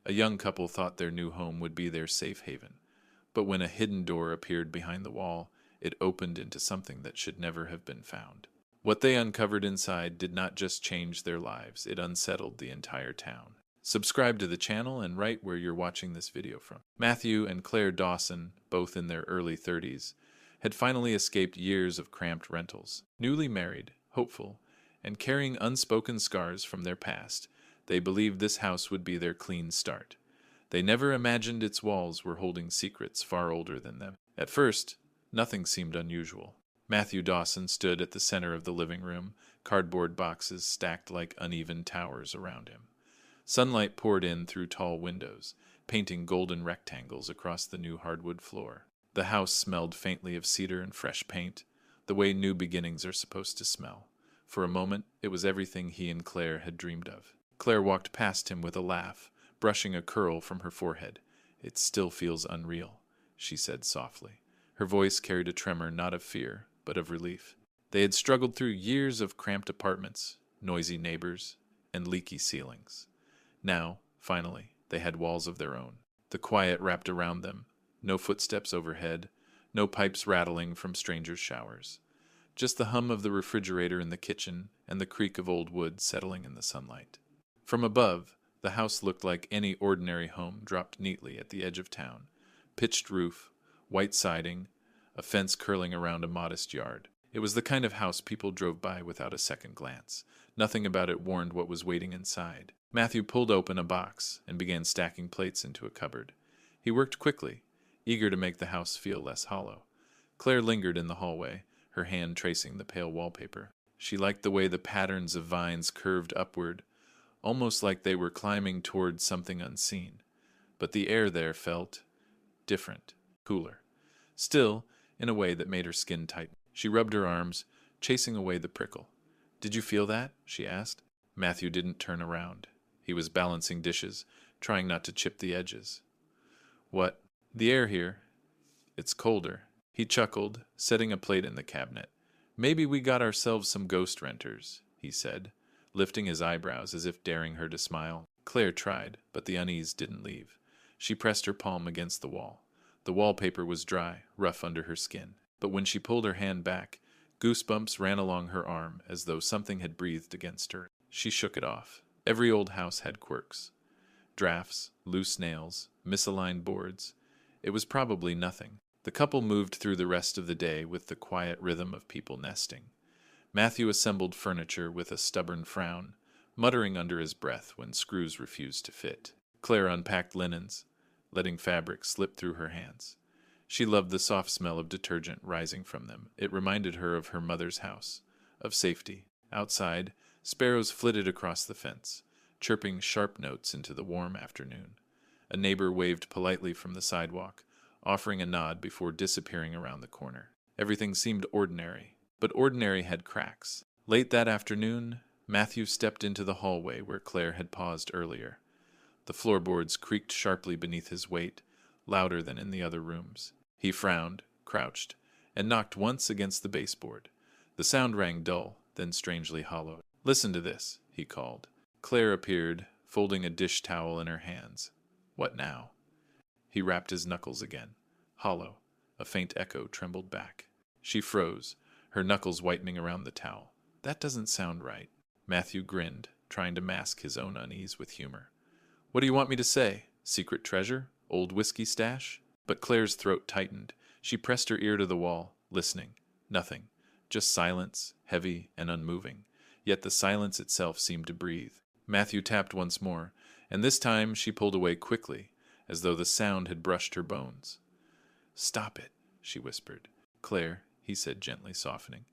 A young couple thought their new home would be their safe haven. But when a hidden door appeared behind the wall, it opened into something that should never have been found. What they uncovered inside did not just change their lives, it unsettled the entire town. Subscribe to the channel and write where you're watching this video from. Matthew and Claire Dawson, both in their early 30s, had finally escaped years of cramped rentals. Newly married, hopeful, and carrying unspoken scars from their past, they believed this house would be their clean start. They never imagined its walls were holding secrets far older than them. At first, nothing seemed unusual. Matthew Dawson stood at the center of the living room, cardboard boxes stacked like uneven towers around him. Sunlight poured in through tall windows, painting golden rectangles across the new hardwood floor. The house smelled faintly of cedar and fresh paint, the way new beginnings are supposed to smell. For a moment, it was everything he and Claire had dreamed of. Claire walked past him with a laugh, brushing a curl from her forehead. "It still feels unreal," she said softly. Her voice carried a tremor not of fear, but of relief. They had struggled through years of cramped apartments, noisy neighbors, and leaky ceilings. Now, finally, they had walls of their own. The quiet wrapped around them, no footsteps overhead, no pipes rattling from strangers' showers. Just the hum of the refrigerator in the kitchen and the creak of old wood settling in the sunlight. From above, the house looked like any ordinary home dropped neatly at the edge of town. Pitched roof, white siding, a fence curling around a modest yard. It was the kind of house people drove by without a second glance. Nothing about it warned what was waiting inside. Matthew pulled open a box and began stacking plates into a cupboard. He worked quickly, eager to make the house feel less hollow. Claire lingered in the hallway, her hand tracing the pale wallpaper. She liked the way the patterns of vines curved upward, almost like they were climbing toward something unseen. But the air there felt different, cooler. Still, in a way that made her skin tighten. She rubbed her arms, chasing away the prickle. "Did you feel that?" she asked. Matthew didn't turn around. He was balancing dishes, trying not to chip the edges. "What?" "The air here. It's colder." He chuckled, setting a plate in the cabinet. "Maybe we got ourselves some ghost renters," he said, lifting his eyebrows as if daring her to smile. Claire tried, but the unease didn't leave. She pressed her palm against the wall. The wallpaper was dry, rough under her skin. But when she pulled her hand back, goosebumps ran along her arm as though something had breathed against her. She shook it off. Every old house had quirks. Drafts, loose nails, misaligned boards. It was probably nothing. The couple moved through the rest of the day with the quiet rhythm of people nesting. Matthew assembled furniture with a stubborn frown, muttering under his breath when screws refused to fit. Claire unpacked linens, letting fabric slip through her hands. She loved the soft smell of detergent rising from them. It reminded her of her mother's house, of safety. Outside, sparrows flitted across the fence, chirping sharp notes into the warm afternoon. A neighbor waved politely from the sidewalk, offering a nod before disappearing around the corner. Everything seemed ordinary, but ordinary had cracks. Late that afternoon, Matthew stepped into the hallway where Claire had paused earlier. The floorboards creaked sharply beneath his weight, louder than in the other rooms. He frowned, crouched, and knocked once against the baseboard. The sound rang dull, then strangely hollow. "Listen to this," he called. Claire appeared, folding a dish towel in her hands. "What now?" He rapped his knuckles again. Hollow, a faint echo trembled back. She froze, her knuckles whitening around the towel. "That doesn't sound right." Matthew grinned, trying to mask his own unease with humor. "What do you want me to say? Secret treasure? Old whiskey stash?" But Claire's throat tightened. She pressed her ear to the wall, listening. Nothing. Just silence, heavy and unmoving. Yet the silence itself seemed to breathe. Matthew tapped once more, and this time she pulled away quickly, as though the sound had brushed her bones. "Stop it," she whispered. "Claire," he said gently, softening.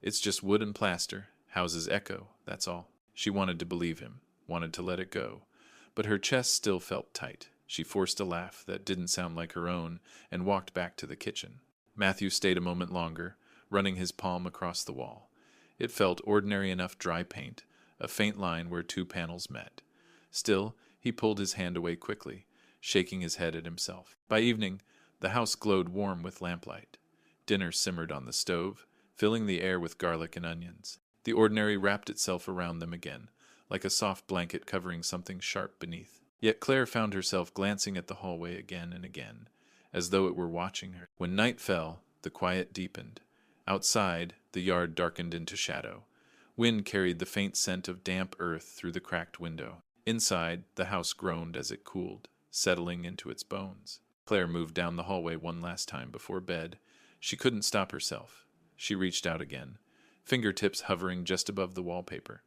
"It's just wood and plaster. Houses echo, that's all." She wanted to believe him, wanted to let it go, but her chest still felt tight. She forced a laugh that didn't sound like her own and walked back to the kitchen. Matthew stayed a moment longer, running his palm across the wall. It felt ordinary enough dry paint, a faint line where two panels met. Still, he pulled his hand away quickly, shaking his head at himself. By evening, the house glowed warm with lamplight. Dinner simmered on the stove, filling the air with garlic and onions. The ordinary wrapped itself around them again, like a soft blanket covering something sharp beneath. Yet Claire found herself glancing at the hallway again and again, as though it were watching her. When night fell, the quiet deepened. Outside, the yard darkened into shadow. Wind carried the faint scent of damp earth through the cracked window. Inside, the house groaned as it cooled, settling into its bones. Claire moved down the hallway one last time before bed. She couldn't stop herself. She reached out again, fingertips hovering just above the wallpaper.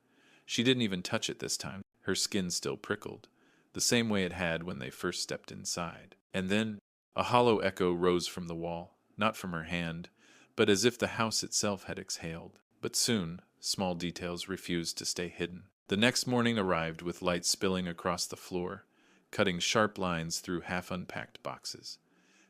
She didn't even touch it this time. Her skin still prickled, the same way it had when they first stepped inside. And then a hollow echo rose from the wall, not from her hand, but as if the house itself had exhaled. But soon, small details refused to stay hidden. The next morning arrived with light spilling across the floor, cutting sharp lines through half-unpacked boxes.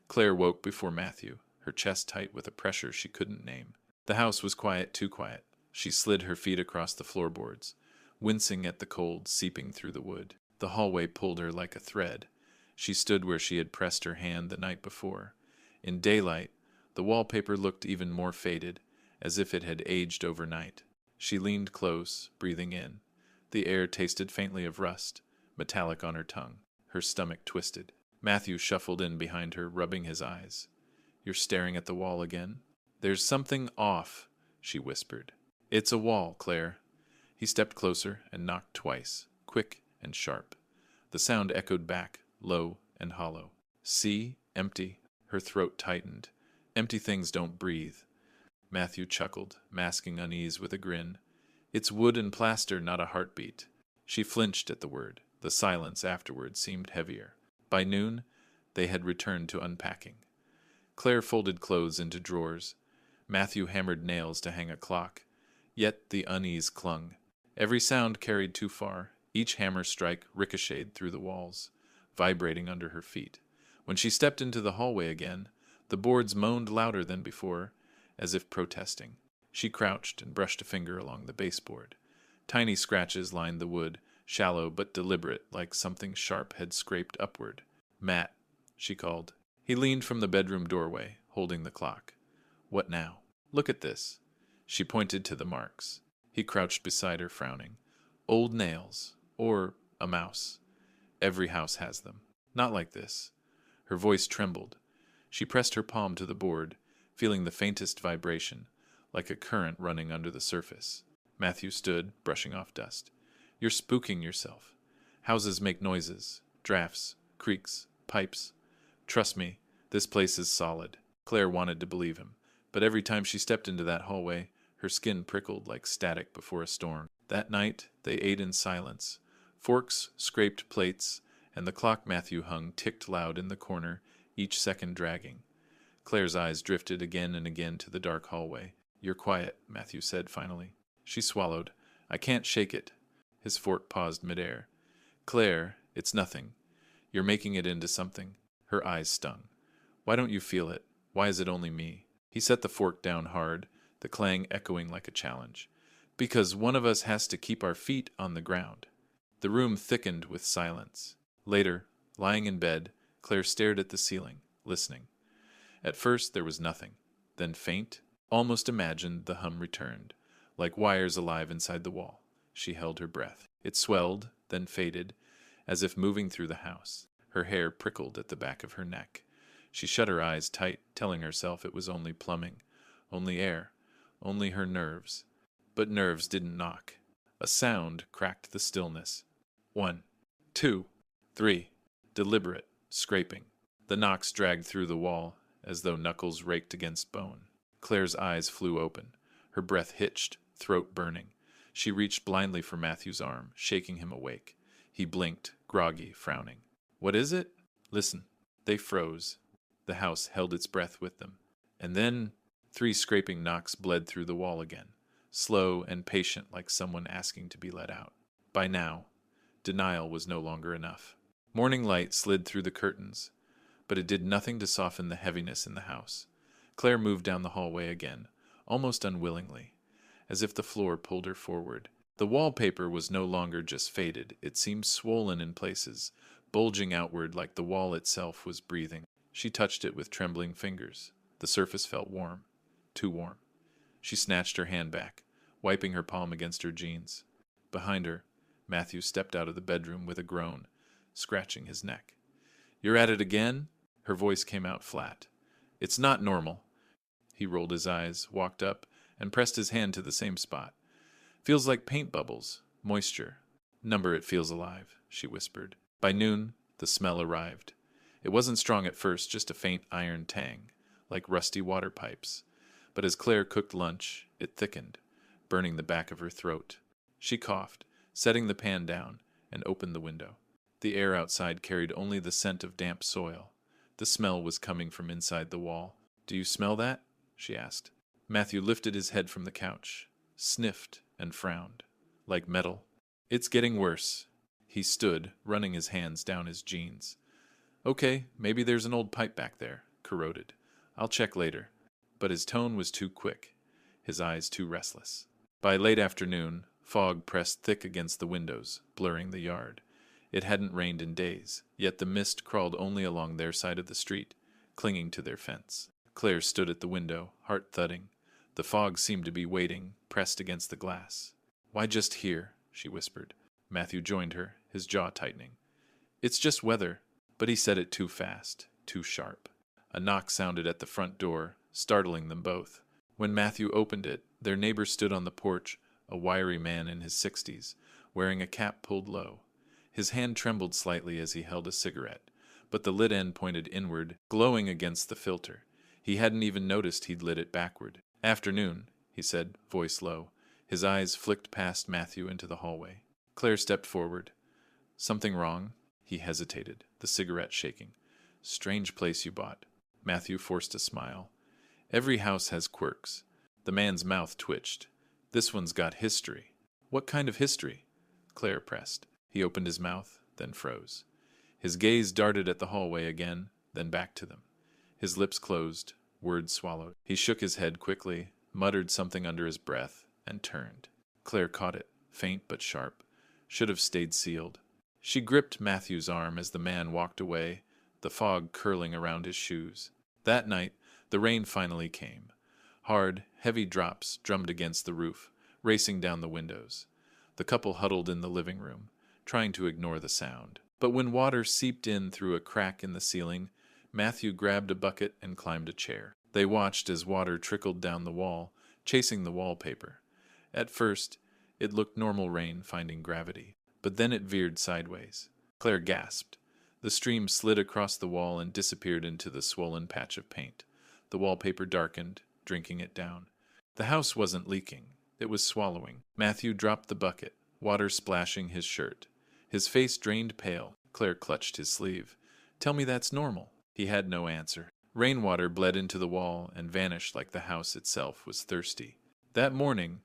Claire woke before Matthew, her chest tight with a pressure she couldn't name. The house was quiet, too quiet. She slid her feet across the floorboards, wincing at the cold seeping through the wood. The hallway pulled her like a thread. She stood where she had pressed her hand the night before. In daylight, the wallpaper looked even more faded, as if it had aged overnight. She leaned close, breathing in. The air tasted faintly of rust, metallic on her tongue. Her stomach twisted. Matthew shuffled in behind her, rubbing his eyes. "You're staring at the wall again?" "There's something off," she whispered. "It's a wall, Claire." He stepped closer and knocked twice, quick and sharp. The sound echoed back, low and hollow. "See? Empty." Her throat tightened. "Empty things don't breathe." Matthew chuckled, masking unease with a grin. "It's wood and plaster, not a heartbeat." She flinched at the word. The silence afterward seemed heavier. By noon, they had returned to unpacking. Claire folded clothes into drawers. Matthew hammered nails to hang a clock. Yet the unease clung. Every sound carried too far. Each hammer strike ricocheted through the walls, vibrating under her feet. When she stepped into the hallway again, the boards moaned louder than before, as if protesting. She crouched and brushed a finger along the baseboard. Tiny scratches lined the wood, shallow but deliberate, like something sharp had scraped upward. "Matt," she called. He leaned from the bedroom doorway, holding the clock. "What now?" "Look at this." She pointed to the marks. He crouched beside her, frowning. "Old nails. Or a mouse. Every house has them. Not like this." Her voice trembled. She pressed her palm to the board, feeling the faintest vibration, like a current running under the surface. Matthew stood, brushing off dust. "You're spooking yourself. Houses make noises, drafts, creaks, pipes. Trust me, this place is solid." Claire wanted to believe him, but every time she stepped into that hallway, her skin prickled like static before a storm. That night, they ate in silence. Forks scraped plates, and the clock Matthew hung ticked loud in the corner, each second dragging. Claire's eyes drifted again and again to the dark hallway. "You're quiet," Matthew said finally. She swallowed. "I can't shake it." His fork paused midair. "Claire, it's nothing. You're making it into something." Her eyes stung. "Why don't you feel it? Why is it only me?" He set the fork down hard, the clang echoing like a challenge. "Because one of us has to keep our feet on the ground." The room thickened with silence. Later, lying in bed, Claire stared at the ceiling, listening. At first there was nothing. Then faint, almost imagined, the hum returned, like wires alive inside the wall. She held her breath. It swelled, then faded, as if moving through the house. Her hair prickled at the back of her neck. She shut her eyes tight, telling herself it was only plumbing, only air, only her nerves. But nerves didn't knock. A sound cracked the stillness. 1, 2, 3. Deliberate, scraping. The knocks dragged through the wall, as though knuckles raked against bone. Claire's eyes flew open. Her breath hitched, throat burning. She reached blindly for Matthew's arm, shaking him awake. He blinked, groggy, frowning. "What is it?" "Listen." They froze. The house held its breath with them. And then 3 scraping knocks bled through the wall again, slow and patient, like someone asking to be let out. By now, denial was no longer enough. Morning light slid through the curtains, but it did nothing to soften the heaviness in the house. Claire moved down the hallway again, almost unwillingly, as if the floor pulled her forward. The wallpaper was no longer just faded. It seemed swollen in places, bulging outward like the wall itself was breathing. She touched it with trembling fingers. The surface felt warm, too warm. She snatched her hand back, wiping her palm against her jeans. Behind her, Matthew stepped out of the bedroom with a groan, scratching his neck. "You're at it again?" Her voice came out flat. "It's not normal." He rolled his eyes, walked up, and pressed his hand to the same spot. "Feels like paint bubbles, moisture. Number it feels alive," she whispered. By noon, the smell arrived. It wasn't strong at first, just a faint iron tang, like rusty water pipes. But as Claire cooked lunch, it thickened, burning the back of her throat. She coughed, setting the pan down, and opened the window. The air outside carried only the scent of damp soil. The smell was coming from inside the wall. "Do you smell that?" she asked. Matthew lifted his head from the couch, sniffed, and frowned. "Like metal?" "It's getting worse." He stood, running his hands down his jeans. "Okay, maybe there's an old pipe back there, corroded. I'll check later." But his tone was too quick, his eyes too restless. By late afternoon, fog pressed thick against the windows, blurring the yard. It hadn't rained in days, yet the mist crawled only along their side of the street, clinging to their fence. Claire stood at the window, heart thudding. The fog seemed to be waiting, pressed against the glass. "Why just here?" she whispered. Matthew joined her, his jaw tightening. "It's just weather." But he said it too fast, too sharp. A knock sounded at the front door, startling them both. When Matthew opened it, their neighbor stood on the porch, a wiry man in his 60s, wearing a cap pulled low. His hand trembled slightly as he held a cigarette, but the lit end pointed inward, glowing against the filter. He hadn't even noticed he'd lit it backward. "Afternoon," he said, voice low. His eyes flicked past Matthew into the hallway. Claire stepped forward. "Something wrong?" He hesitated, the cigarette shaking. "Strange place you bought." Matthew forced a smile. "Every house has quirks." The man's mouth twitched. "This one's got history." "What kind of history?" Claire pressed. He opened his mouth, then froze. His gaze darted at the hallway again, then back to them. His lips closed, words swallowed. He shook his head quickly, muttered something under his breath, and turned. Claire caught it, faint but sharp. Should have stayed sealed. She gripped Matthew's arm as the man walked away, the fog curling around his shoes. That night, the rain finally came. Hard, heavy drops drummed against the roof, racing down the windows. The couple huddled in the living room, trying to ignore the sound. But when water seeped in through a crack in the ceiling, Matthew grabbed a bucket and climbed a chair. They watched as water trickled down the wall, chasing the wallpaper. At first, it looked normal rain finding gravity, but then it veered sideways. Claire gasped. The stream slid across the wall and disappeared into the swollen patch of paint. The wallpaper darkened, drinking it down. The house wasn't leaking. It was swallowing. Matthew dropped the bucket, water splashing his shirt. His face drained pale. Claire clutched his sleeve. "Tell me that's normal." He had no answer. Rainwater bled into the wall and vanished like the house itself was thirsty. That morning,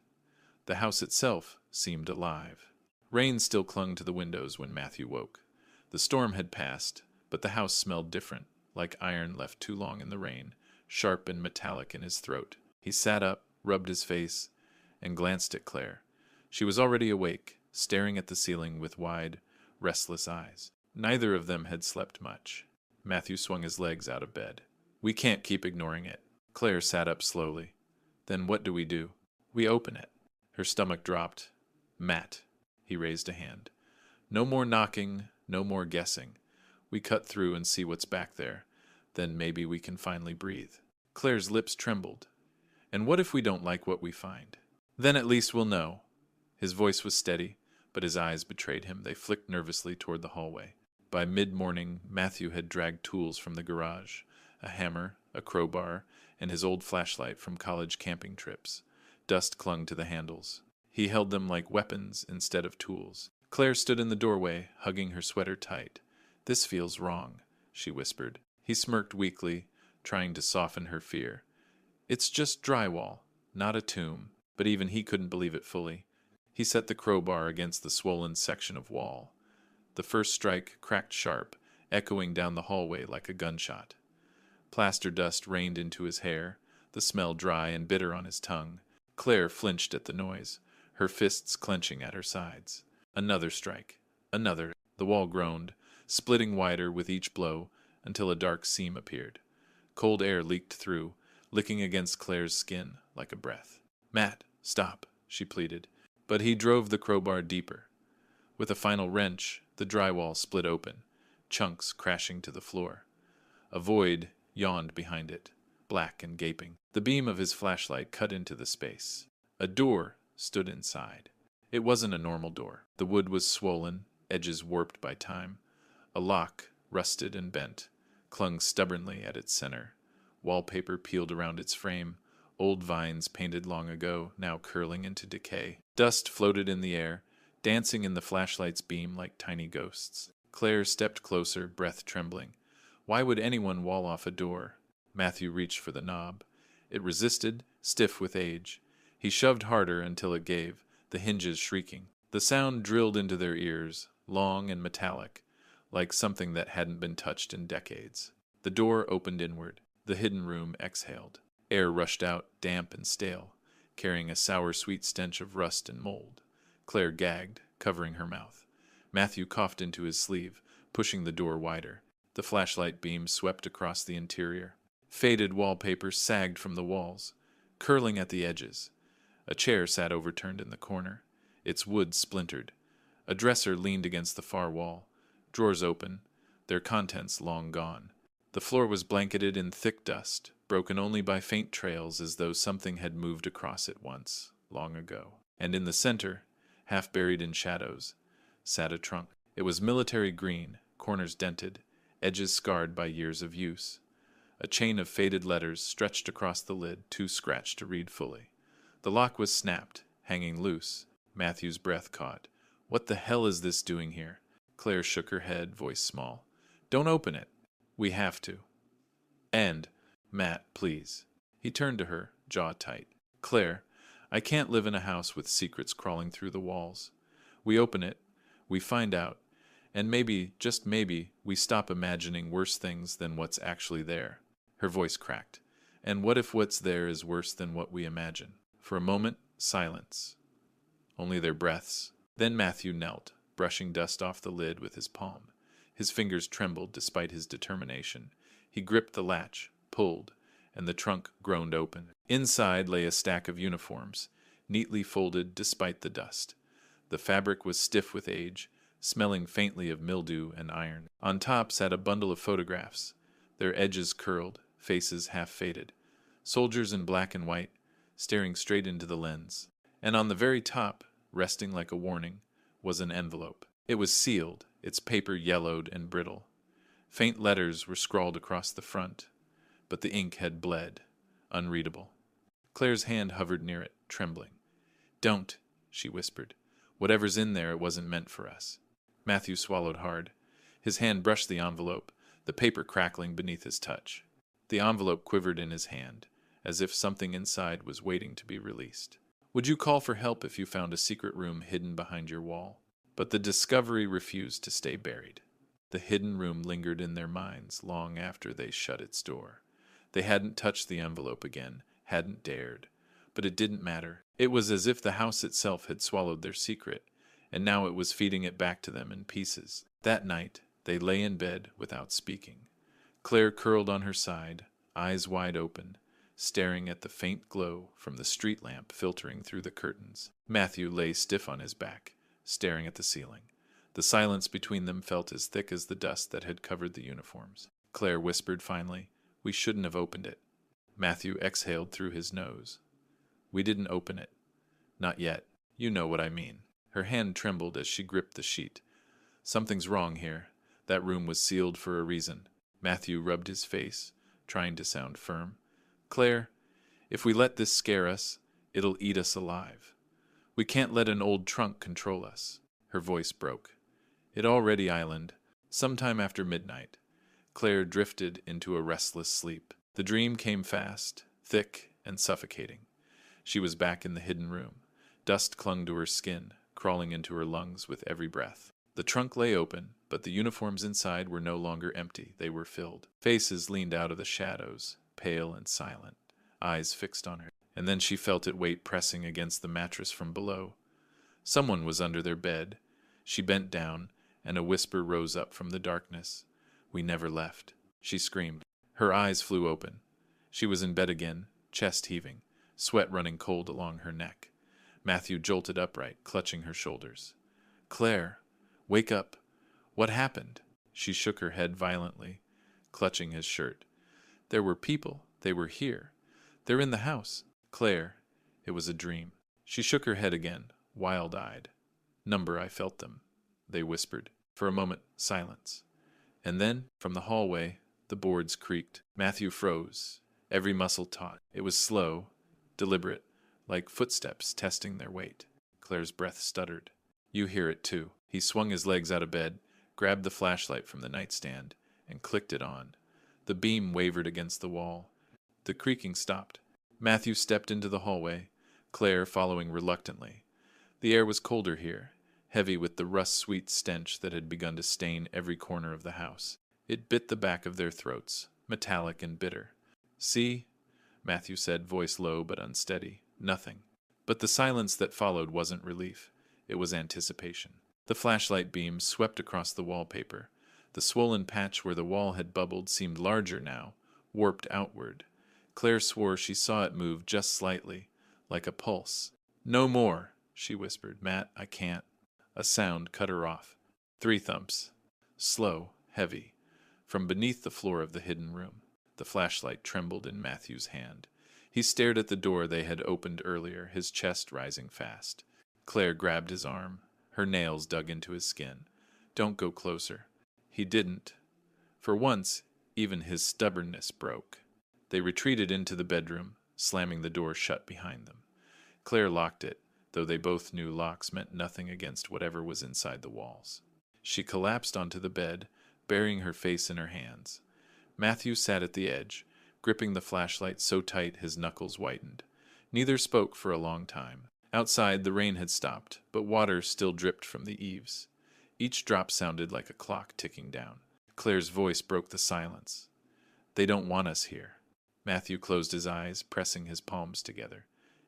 the house itself seemed alive. Rain still clung to the windows when Matthew woke. The storm had passed, but the house smelled different, like iron left too long in the rain, sharp and metallic in his throat. He sat up, rubbed his face, and glanced at Claire. She was already awake, staring at the ceiling with wide, restless eyes. Neither of them had slept much. Matthew swung his legs out of bed. "We can't keep ignoring it." Claire sat up slowly. "Then what do? We open it." Her stomach dropped. "Matt." He raised a hand. "No more knocking, no more guessing. We cut through and see what's back there. Then maybe we can finally breathe." Claire's lips trembled. "And what if we don't like what we find?" "Then at least we'll know." His voice was steady, but his eyes betrayed him. They flicked nervously toward the hallway. By mid-morning, Matthew had dragged tools from the garage, a hammer, a crowbar, and his old flashlight from college camping trips. Dust clung to the handles. He held them like weapons instead of tools. Claire stood in the doorway, hugging her sweater tight. "This feels wrong," she whispered. He smirked weakly, trying to soften her fear. "It's just drywall, not a tomb." But even he couldn't believe it fully. He set the crowbar against the swollen section of wall. The first strike cracked sharp, echoing down the hallway like a gunshot. Plaster dust rained into his hair, the smell dry and bitter on his tongue. Claire flinched at the noise, her fists clenching at her sides. Another strike. Another. The wall groaned, splitting wider with each blow until a dark seam appeared. Cold air leaked through, licking against Claire's skin like a breath. "Matt, stop," she pleaded. But he drove the crowbar deeper. With a final wrench, the drywall split open, chunks crashing to the floor. A void yawned behind it, black and gaping. The beam of his flashlight cut into the space. A door stood inside. It wasn't a normal door. The wood was swollen, edges warped by time. A lock, rusted and bent, clung stubbornly at its center. Wallpaper peeled around its frame, old vines painted long ago, now curling into decay. Dust floated in the air, dancing in the flashlight's beam like tiny ghosts. Claire stepped closer, breath trembling. Why would anyone wall off a door? Matthew reached for the knob. It resisted, stiff with age. He shoved harder until it gave, the hinges shrieking. The sound drilled into their ears, long and metallic, like something that hadn't been touched in decades. The door opened inward. The hidden room exhaled. Air rushed out, damp and stale, carrying a sour-sweet stench of rust and mold. Claire gagged, covering her mouth. Matthew coughed into his sleeve, pushing the door wider. The flashlight beam swept across the interior. Faded wallpaper sagged from the walls, curling at the edges. A chair sat overturned in the corner. Its wood splintered. A dresser leaned against the far wall. Drawers open, their contents long gone. The floor was blanketed in thick dust, broken only by faint trails as though something had moved across it once, long ago. And in the center, half buried in shadows, sat a trunk. It was military green, corners dented, edges scarred by years of use. A chain of faded letters stretched across the lid, too scratched to read fully. The lock was snapped, hanging loose. Matthew's breath caught. What the hell is this doing here? Claire shook her head, voice small. Don't open it. We have to. And, Matt, please. He turned to her, jaw tight. Claire, I can't live in a house with secrets crawling through the walls. We open it, we find out, and maybe, just maybe, we stop imagining worse things than what's actually there. Her voice cracked. And what if what's there is worse than what we imagine? For a moment, silence. Only their breaths. Then Matthew knelt, brushing dust off the lid with his palm. His fingers trembled despite his determination. He gripped the latch, pulled, and the trunk groaned open. Inside lay a stack of uniforms, neatly folded despite the dust. The fabric was stiff with age, smelling faintly of mildew and iron. On top sat a bundle of photographs, their edges curled, faces half faded. Soldiers in black and white, staring straight into the lens. And on the very top, resting like a warning, was an envelope. It was sealed, its paper yellowed and brittle. Faint letters were scrawled across the front, but the ink had bled, unreadable. Claire's hand hovered near it, trembling. Don't, she whispered. Whatever's in there, it wasn't meant for us. Matthew swallowed hard. His hand brushed the envelope, the paper crackling beneath his touch. The envelope quivered in his hand, as if something inside was waiting to be released. Would you call for help if you found a secret room hidden behind your wall? But the discovery refused to stay buried. The hidden room lingered in their minds long after they shut its door. They hadn't touched the envelope again, hadn't dared. But it didn't matter. It was as if the house itself had swallowed their secret, and now it was feeding it back to them in pieces. That night, they lay in bed without speaking. Claire curled on her side, eyes wide open, staring at the faint glow from the street lamp filtering through the curtains. Matthew lay stiff on his back, staring at the ceiling. The silence between them felt as thick as the dust that had covered the uniforms. Claire whispered finally, "We shouldn't have opened it." Matthew exhaled through his nose. "We didn't open it. Not yet. You know what I mean." Her hand trembled as she gripped the sheet. "Something's wrong here. That room was sealed for a reason." Matthew rubbed his face, trying to sound firm. "Claire, if we let this scare us, it'll eat us alive. We can't let an old trunk control us." Her voice broke. It already island. Sometime after midnight, Claire drifted into a restless sleep. The dream came fast, thick, and suffocating. She was back in the hidden room. Dust clung to her skin, crawling into her lungs with every breath. The trunk lay open, but the uniforms inside were no longer empty. They were filled. Faces leaned out of the shadows, pale and silent, eyes fixed on her. And then she felt it weight pressing against the mattress from below. Someone was under their bed. She bent down, and a whisper rose up from the darkness. "We never left." She screamed. Her eyes flew open. She was in bed again, chest heaving, sweat running cold along her neck. Matthew jolted upright, clutching her shoulders. "Claire, Wake up! What happened?" She shook her head violently, clutching his shirt. "There were people. They were here. They're in the house. Claire, it was a dream." She shook her head again, wild-eyed. "Number, I felt them," they whispered. For a moment, silence. And then, from the hallway, the boards creaked. Matthew froze, every muscle taut. It was slow, deliberate, like footsteps testing their weight. Claire's breath stuttered. "You hear it, too." He swung his legs out of bed, grabbed the flashlight from the nightstand, and clicked it on. The beam wavered against the wall. The creaking stopped. Matthew stepped into the hallway, Claire following reluctantly. The air was colder here, heavy with the rust-sweet stench that had begun to stain every corner of the house. It bit the back of their throats, metallic and bitter. "See?" Matthew said, voice low but unsteady. "Nothing." But the silence that followed wasn't relief. It was anticipation. The flashlight beam swept across the wallpaper. The swollen patch where the wall had bubbled seemed larger now, warped outward. Claire swore she saw it move just slightly, like a pulse. "No more," she whispered. "Matt, I can't." A sound cut her off. 3 thumps. Slow, heavy. From beneath the floor of the hidden room. The flashlight trembled in Matthew's hand. He stared at the door they had opened earlier, his chest rising fast. Claire grabbed his arm. Her nails dug into his skin. "Don't go closer." He didn't. For once, even his stubbornness broke. They retreated into the bedroom, slamming the door shut behind them. Claire locked it, though they both knew locks meant nothing against whatever was inside the walls. She collapsed onto the bed, burying her face in her hands. Matthew sat at the edge, gripping the flashlight so tight his knuckles whitened. Neither spoke for a long time. Outside, the rain had stopped, but water still dripped from the eaves. Each drop sounded like a clock ticking down. Claire's voice broke the silence. "They don't want us here." Matthew closed his eyes, pressing his palms together.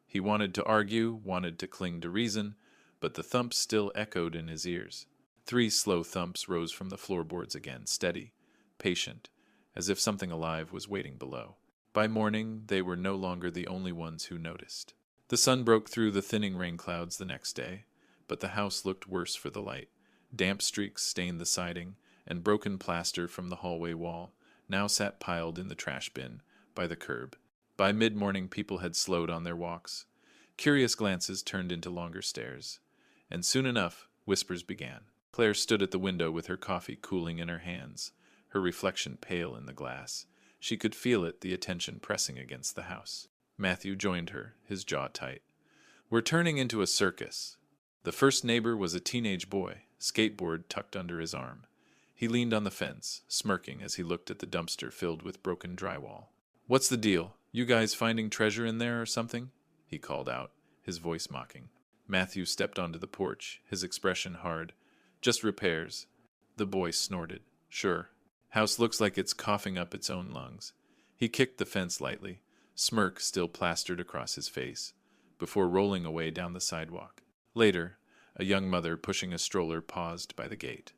He wanted to argue, wanted to cling to reason, but the thumps still echoed in his ears. 3 slow thumps rose from the floorboards again, steady, patient, as if something alive was waiting below. By morning, they were no longer the only ones who noticed. The sun broke through the thinning rain clouds the next day, but the house looked worse for the light. Damp streaks stained the siding, and broken plaster from the hallway wall now sat piled in the trash bin by the curb. By mid-morning, people had slowed on their walks. Curious glances turned into longer stares. And soon enough, whispers began. Claire stood at the window with her coffee cooling in her hands, her reflection pale in the glass. She could feel it, the attention pressing against the house. Matthew joined her, his jaw tight. "We're turning into a circus." The first neighbor was a teenage boy, skateboard tucked under his arm. He leaned on the fence, smirking as he looked at the dumpster filled with broken drywall. "What's the deal? You guys finding treasure in there or something?" he called out, his voice mocking. Matthew stepped onto the porch, his expression hard. "Just repairs." The boy snorted. "Sure. House looks like it's coughing up its own lungs." He kicked the fence lightly, smirk still plastered across his face, before rolling away down the sidewalk. Later, a young mother pushing a stroller paused by the gate.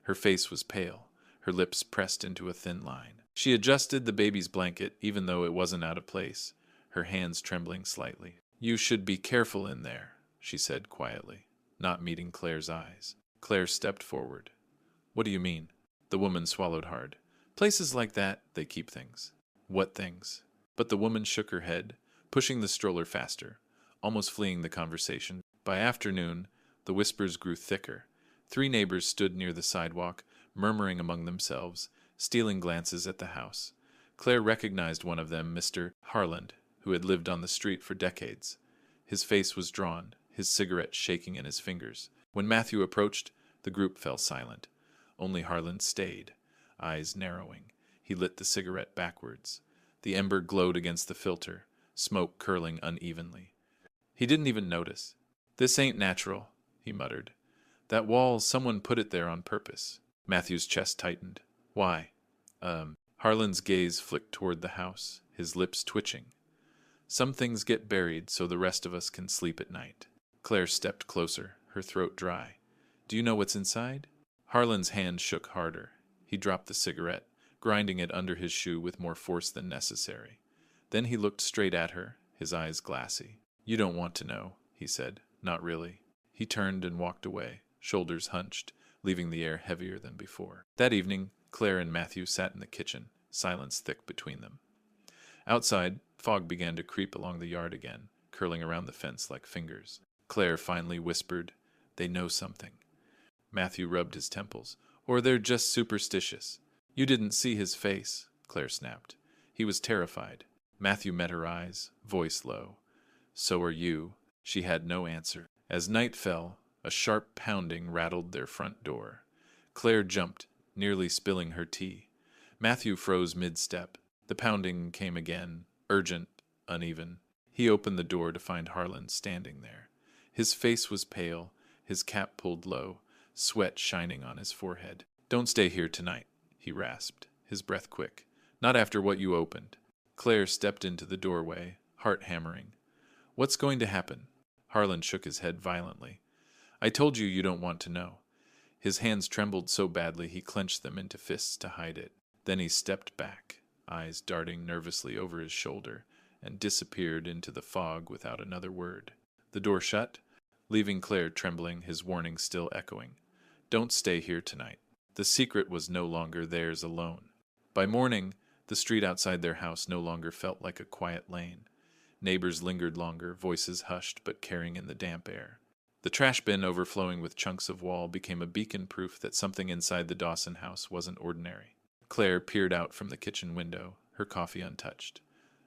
Her face was pale, her lips pressed into a thin line. She adjusted the baby's blanket, even though it wasn't out of place, her hands trembling slightly. "You should be careful in there," she said quietly, not meeting Claire's eyes. Claire stepped forward. "What do you mean?" The woman swallowed hard. "Places like that, they keep things." "What things?" But the woman shook her head, pushing the stroller faster, almost fleeing the conversation. By afternoon, the whispers grew thicker. 3 neighbors stood near the sidewalk, murmuring among themselves, stealing glances at the house. Claire recognized one of them, Mr. Harland, who had lived on the street for decades. His face was drawn, his cigarette shaking in his fingers. When Matthew approached, the group fell silent. Only Harland stayed, eyes narrowing. He lit the cigarette backwards. The ember glowed against the filter, smoke curling unevenly. He didn't even notice. "This ain't natural," he muttered. "That wall, someone put it there on purpose." Matthew's chest tightened. "Why?" Harland's gaze flicked toward the house, his lips twitching. "Some things get buried so the rest of us can sleep at night." Claire stepped closer, her throat dry. "Do you know what's inside?" Harland's hand shook harder. He dropped the cigarette, grinding it under his shoe with more force than necessary. Then he looked straight at her, his eyes glassy. "You don't want to know," he said. "Not really." He turned and walked away, shoulders hunched, leaving the air heavier than before. That evening, Claire and Matthew sat in the kitchen, silence thick between them. Outside, fog began to creep along the yard again, curling around the fence like fingers. Claire finally whispered, "They know something." Matthew rubbed his temples. "Or they're just superstitious." "You didn't see his face," Claire snapped. "He was terrified." Matthew met her eyes, voice low. "So are you." She had no answer. As night fell, a sharp pounding rattled their front door. Claire jumped, nearly spilling her tea. Matthew froze mid-step. The pounding came again, urgent, uneven. He opened the door to find Harlan standing there. His face was pale, his cap pulled low, sweat shining on his forehead. "Don't stay here tonight," he rasped, his breath quick. "Not after what you opened." Claire stepped into the doorway, heart hammering. "What's going to happen?" Harlan shook his head violently. "I told you you don't want to know." His hands trembled so badly he clenched them into fists to hide it. Then he stepped back, eyes darting nervously over his shoulder, and disappeared into the fog without another word. The door shut, leaving Claire trembling, his warning still echoing. Don't stay here tonight. The secret was no longer theirs alone. By morning, the street outside their house no longer felt like a quiet lane. Neighbors lingered longer, voices hushed but carrying in the damp air. The trash bin overflowing with chunks of wall became a beacon proof that something inside the Dawson house wasn't ordinary. Claire peered out from the kitchen window, her coffee untouched.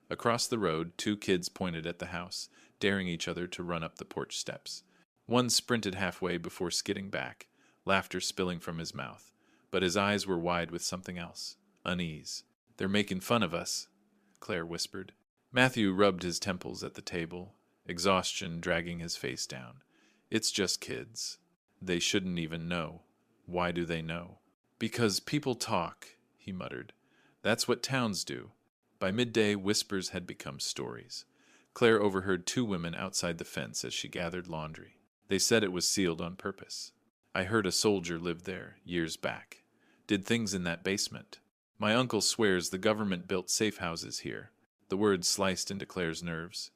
Across the road, two kids pointed at the house, daring each other to run up the porch steps. One sprinted halfway before skidding back, laughter spilling from his mouth, but his eyes were wide with something else, unease. "They're making fun of us," Claire whispered. Matthew rubbed his temples at the table, exhaustion dragging his face down. "It's just kids. They shouldn't even know. Why do they know?" "Because people talk," he muttered. "That's what towns do." By midday, whispers had become stories. Claire overheard two women outside the fence as she gathered laundry. They said it was sealed on purpose. "I heard a soldier lived there, years back. Did things in that basement. My uncle swears the government built safe houses here." The words sliced into Claire's nerves.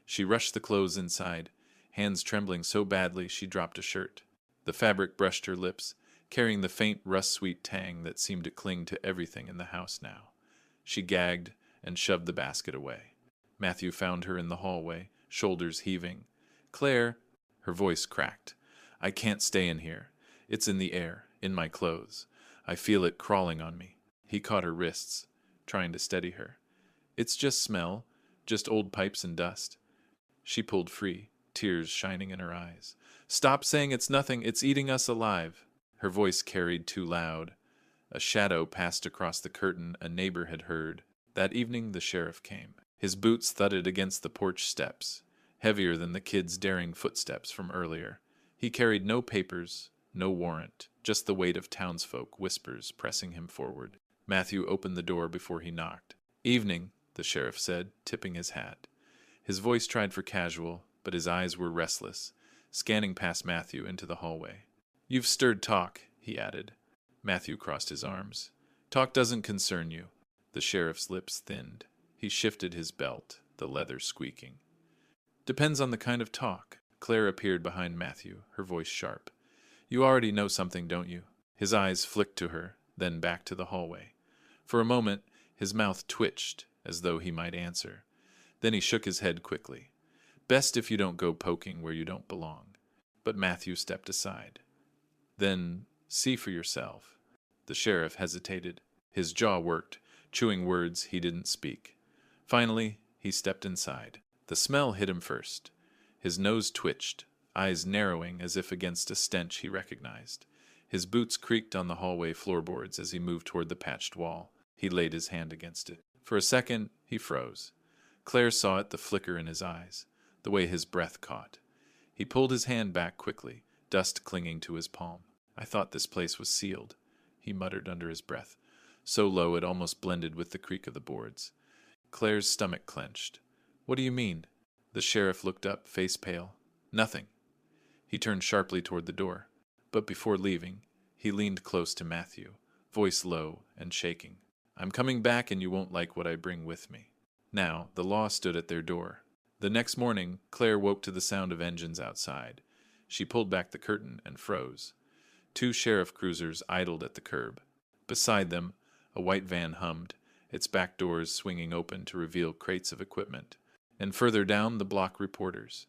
She rushed the clothes inside, hands trembling so badly she dropped a shirt. The fabric brushed her lips, carrying the faint rust-sweet tang that seemed to cling to everything in the house now. She gagged and shoved the basket away. Matthew found her in the hallway, shoulders heaving. "Claire," her voice cracked. "I can't stay in here. It's in the air, in my clothes. I feel it crawling on me." He caught her wrists, trying to steady her. "It's just smell, just old pipes and dust." She pulled free, tears shining in her eyes. "Stop saying it's nothing, it's eating us alive." Her voice carried too loud. A shadow passed across the curtain a neighbor had heard. That evening the sheriff came. His boots thudded against the porch steps, heavier than the kids' daring footsteps from earlier. He carried no papers, no warrant, just the weight of townsfolk whispers pressing him forward. Matthew opened the door before he knocked. "Evening," the sheriff said, tipping his hat. His voice tried for casual, but his eyes were restless, scanning past Matthew into the hallway. "You've stirred talk," he added. Matthew crossed his arms. "Talk doesn't concern you." The sheriff's lips thinned. He shifted his belt, the leather squeaking. "Depends on the kind of talk." Claire appeared behind Matthew, her voice sharp. "You already know something, don't you?" His eyes flicked to her, then back to the hallway. For a moment, his mouth twitched, as though he might answer. Then he shook his head quickly. "Best if you don't go poking where you don't belong." But Matthew stepped aside. "Then see for yourself." The sheriff hesitated. His jaw worked, chewing words he didn't speak. Finally, he stepped inside. The smell hit him first. His nose twitched, eyes narrowing as if against a stench he recognized. His boots creaked on the hallway floorboards as he moved toward the patched wall. He laid his hand against it. For a second, he froze. Claire saw it, the flicker in his eyes, the way his breath caught. He pulled his hand back quickly, dust clinging to his palm. "I thought this place was sealed," he muttered under his breath, so low it almost blended with the creak of the boards. Claire's stomach clenched. "What do you mean?" The sheriff looked up, face pale. "Nothing." He turned sharply toward the door, but before leaving, he leaned close to Matthew, voice low and shaking. "I'm coming back and you won't like what I bring with me." Now, the law stood at their door. The next morning, Claire woke to the sound of engines outside. She pulled back the curtain and froze. Two sheriff cruisers idled at the curb. Beside them, a white van hummed, its back doors swinging open to reveal crates of equipment. And further down, the block reporters.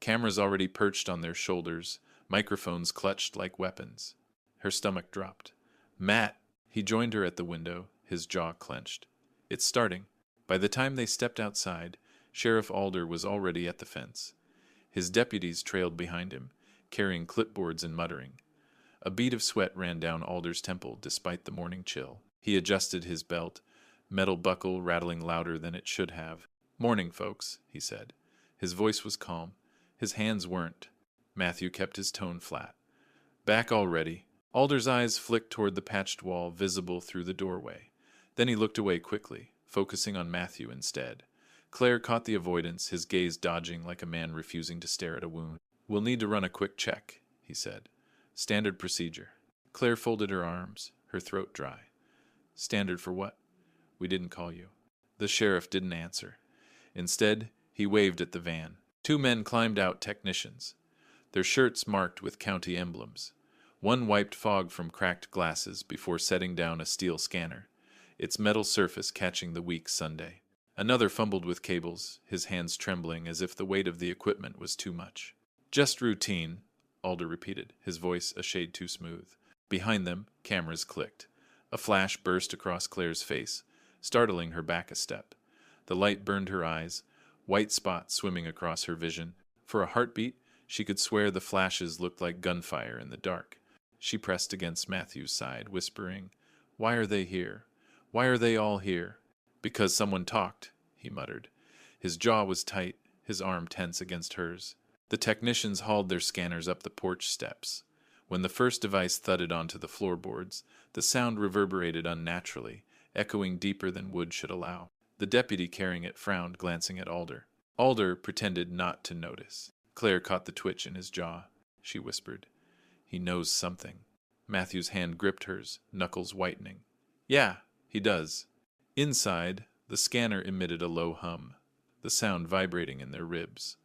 Cameras already perched on their shoulders, microphones clutched like weapons. Her stomach dropped. Matt! He joined her at the window, his jaw clenched. It's starting. By the time they stepped outside, Sheriff Alder was already at the fence. His deputies trailed behind him, carrying clipboards and muttering. A bead of sweat ran down Alder's temple despite the morning chill. He adjusted his belt, metal buckle rattling louder than it should have. "Morning, folks," he said. His voice was calm. His hands weren't. Matthew kept his tone flat. "Back already." Alder's eyes flicked toward the patched wall visible through the doorway. Then he looked away quickly, focusing on Matthew instead. Claire caught the avoidance, his gaze dodging like a man refusing to stare at a wound. "We'll need to run a quick check," he said. "Standard procedure." Claire folded her arms, her throat dry. "Standard for what?" "We didn't call you." The sheriff didn't answer. Instead, he waved at the van. Two men climbed out, technicians, their shirts marked with county emblems. One wiped fog from cracked glasses before setting down a steel scanner, its metal surface catching the weak Sunday. Another fumbled with cables, his hands trembling as if the weight of the equipment was too much. "Just routine," Alder repeated, his voice a shade too smooth. Behind them, cameras clicked. A flash burst across Claire's face, startling her back a step. The light burned her eyes, white spots swimming across her vision. For a heartbeat, she could swear the flashes looked like gunfire in the dark. She pressed against Matthew's side, whispering, "Why are they here? Why are they all here?" "Because someone talked," he muttered. His jaw was tight, his arm tense against hers. The technicians hauled their scanners up the porch steps. When the first device thudded onto the floorboards, the sound reverberated unnaturally, echoing deeper than wood should allow. The deputy carrying it frowned, glancing at Alder. Alder pretended not to notice. Claire caught the twitch in his jaw. She whispered, "He knows something." Matthew's hand gripped hers, knuckles whitening. "Yeah, he does." Inside, the scanner emitted a low hum, the sound vibrating in their ribs.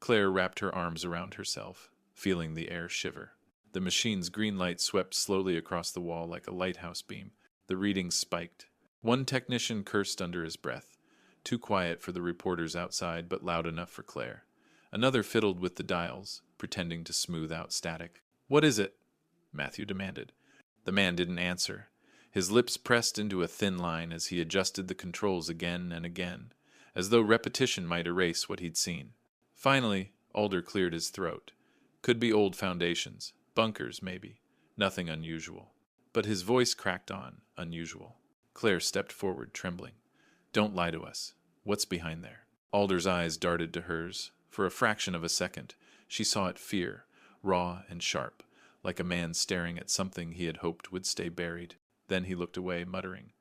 Claire wrapped her arms around herself, feeling the air shiver. The machine's green light swept slowly across the wall like a lighthouse beam. The readings spiked. One technician cursed under his breath, too quiet for the reporters outside but loud enough for Claire. Another fiddled with the dials, pretending to smooth out static. "What is it?" Matthew demanded. The man didn't answer. His lips pressed into a thin line as he adjusted the controls again and again, as though repetition might erase what he'd seen. Finally, Alder cleared his throat. Could be old foundations, bunkers maybe, nothing unusual. But his voice cracked on, unusual. Claire stepped forward, trembling. "Don't lie to us. What's behind there?" Alder's eyes darted to hers. For a fraction of a second, she saw it fear, raw and sharp, like a man staring at something he had hoped would stay buried. Then he looked away, muttering,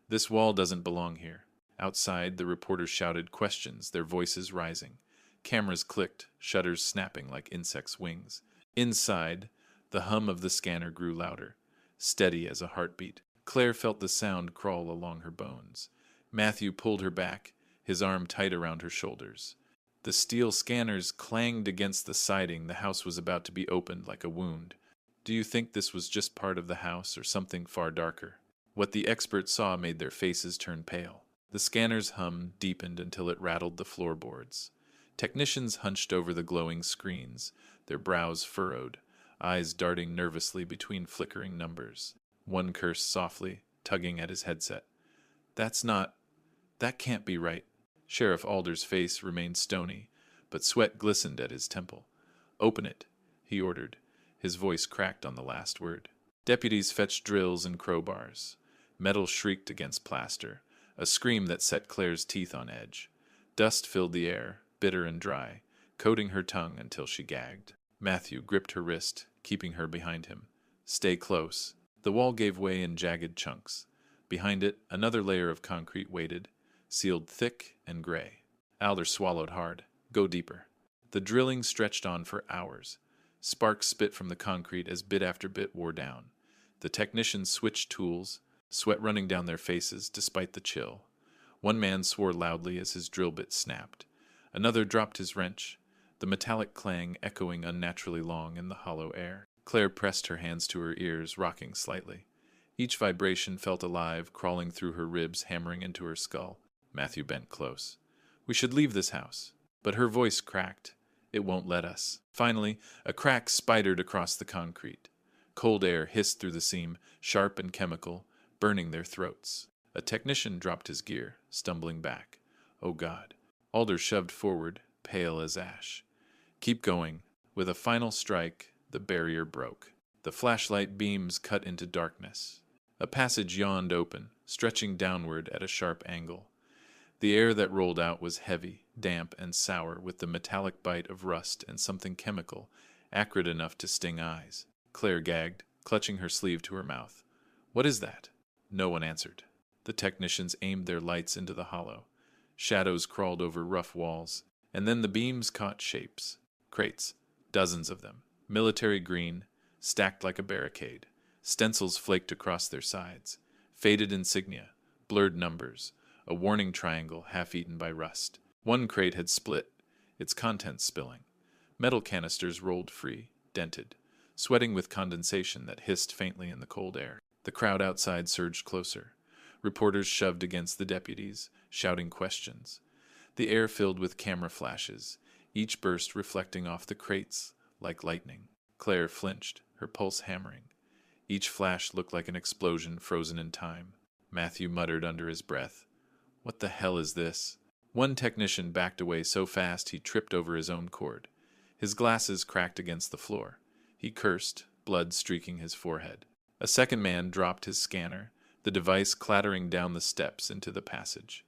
"This wall doesn't belong here." Outside, the reporters shouted questions, their voices rising. Cameras clicked, shutters snapping like insects' wings. Inside, the hum of the scanner grew louder, steady as a heartbeat. Claire felt the sound crawl along her bones. Matthew pulled her back, his arm tight around her shoulders. The steel scanners clanged against the siding. The house was about to be opened like a wound. "Do you think this was just part of the house or something far darker?" What the experts saw made their faces turn pale. The scanner's hum deepened until it rattled the floorboards. Technicians hunched over the glowing screens, their brows furrowed, eyes darting nervously between flickering numbers. One cursed softly, tugging at his headset. That can't be right." Sheriff Alder's face remained stony, but sweat glistened at his temple. "Open it," he ordered. His voice cracked on the last word. Deputies fetched drills and crowbars. Metal shrieked against plaster, a scream that set Claire's teeth on edge. Dust filled the air, bitter and dry, coating her tongue until she gagged. Matthew gripped her wrist, keeping her behind him. "Stay close." The wall gave way in jagged chunks. Behind it, another layer of concrete waited, sealed thick and gray. Alder swallowed hard. "Go deeper." The drilling stretched on for hours. Sparks spit from the concrete as bit after bit wore down. The technicians switched tools, sweat running down their faces despite the chill. One man swore loudly as his drill bit snapped. Another dropped his wrench, the metallic clang echoing unnaturally long in the hollow air. Claire pressed her hands to her ears, rocking slightly. Each vibration felt alive, crawling through her ribs, hammering into her skull. Matthew bent close. "We should leave this house." But her voice cracked. "It won't let us." Finally, a crack spidered across the concrete. Cold air hissed through the seam, sharp and chemical, burning their throats. A technician dropped his gear, stumbling back. Oh God. Alder shoved forward, pale as ash. "Keep going." With a final strike, the barrier broke. The flashlight beams cut into darkness. A passage yawned open, stretching downward at a sharp angle. The air that rolled out was heavy, damp, and sour, with the metallic bite of rust and something chemical, acrid enough to sting eyes. Claire gagged, clutching her sleeve to her mouth. "What is that?" No one answered. The technicians aimed their lights into the hollow. Shadows crawled over rough walls, and then the beams caught shapes. Crates, dozens of them, military green, stacked like a barricade. Stencils flaked across their sides. Faded insignia, blurred numbers, a warning triangle half-eaten by rust. One crate had split, its contents spilling. Metal canisters rolled free, dented, sweating with condensation that hissed faintly in the cold air. The crowd outside surged closer. Reporters shoved against the deputies, shouting questions. The air filled with camera flashes, each burst reflecting off the crates like lightning. Claire flinched, her pulse hammering. Each flash looked like an explosion frozen in time. Matthew muttered under his breath, "What the hell is this?" One technician backed away so fast he tripped over his own cord. His glasses cracked against the floor. He cursed, blood streaking his forehead. A second man dropped his scanner, the device clattering down the steps into the passage.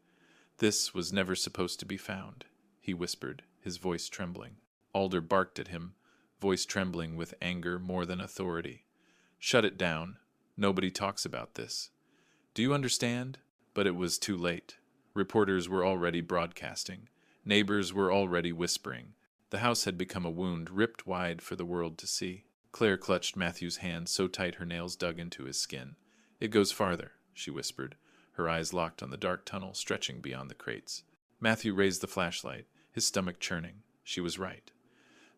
"This was never supposed to be found," he whispered, his voice trembling. Alder barked at him, voice trembling with anger more than authority. "Shut it down. Nobody talks about this. Do you understand?" But it was too late. Reporters were already broadcasting. Neighbors were already whispering. The house had become a wound ripped wide for the world to see. Claire clutched Matthew's hand so tight her nails dug into his skin. "It goes farther," she whispered, her eyes locked on the dark tunnel stretching beyond the crates. Matthew raised the flashlight, his stomach churning. She was right.